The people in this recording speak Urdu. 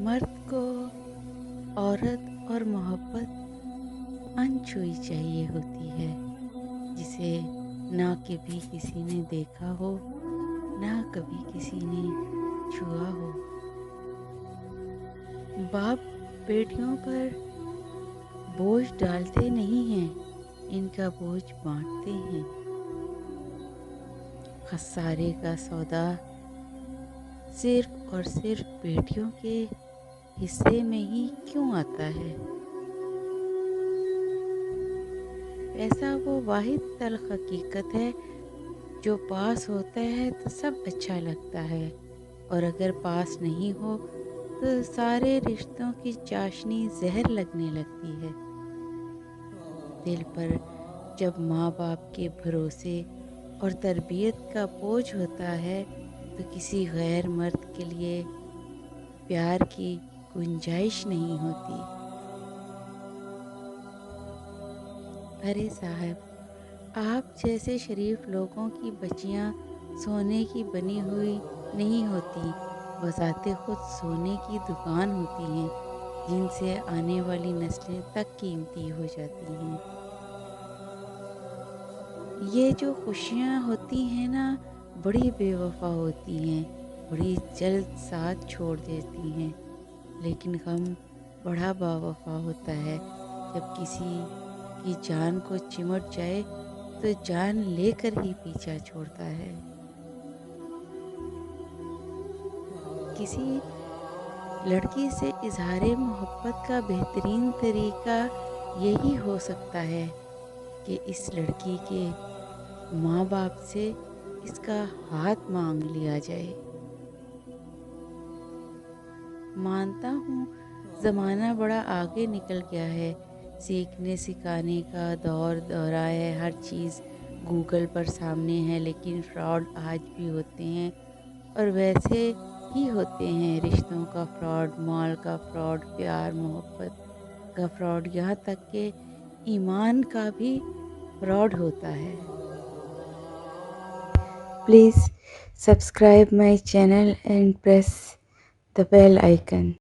مرد کو عورت اور محبت انچھوئی چاہیے ہوتی ہے، جسے نہ کبھی کسی نے دیکھا ہو، نہ کبھی کسی نے چھوا ہو۔ باپ بیٹیوں پر بوجھ ڈالتے نہیں ہیں، ان کا بوجھ بانٹتے ہیں۔ خسارے کا سودا صرف اور صرف بیٹیوں کے حصے میں ہی کیوں آتا ہے؟ پیسہ وہ واحد تلخ حقیقت ہے جو پاس ہوتا ہے تو سب اچھا لگتا ہے، اور اگر پاس نہیں ہو تو سارے رشتوں کی چاشنی زہر لگنے لگتی ہے۔ دل پر جب ماں باپ کے بھروسے اور تربیت کا بوجھ ہوتا ہے تو کسی غیر مرد کے لیے پیار کی گنجائش نہیں ہوتی۔ ارے صاحب، آپ جیسے شریف لوگوں کی بچیاں سونے کی بنی ہوئی نہیں ہوتی، بذات خود سونے کی دکان ہوتی ہیں، جن سے آنے والی نسلیں تک قیمتی ہو جاتی ہیں۔ یہ جو خوشیاں ہوتی ہیں نا، بڑی بے وفا ہوتی ہیں، بڑی جلد ساتھ چھوڑ دیتی ہیں، لیکن غم بڑا با وفا ہوتا ہے۔ جب کسی کی جان کو چمٹ جائے تو جان لے کر ہی پیچھا چھوڑتا ہے۔ کسی لڑکی سے اظہار محبت کا بہترین طریقہ یہی ہو سکتا ہے کہ اس لڑکی کے ماں باپ سے اس کا ہاتھ مانگ لیا جائے۔ مانتا ہوں زمانہ بڑا آگے نکل گیا ہے، سیکھنے سکھانے کا دورہ ہے، ہر چیز گوگل پر سامنے ہے، لیکن فراڈ آج بھی ہوتے ہیں، اور ویسے ہی ہوتے ہیں۔ رشتوں کا فراڈ، مال کا فراڈ، پیار محبت کا فراڈ، یہاں تک کہ ایمان کا بھی فراڈ ہوتا ہے۔ Please subscribe my channel and press the bell icon.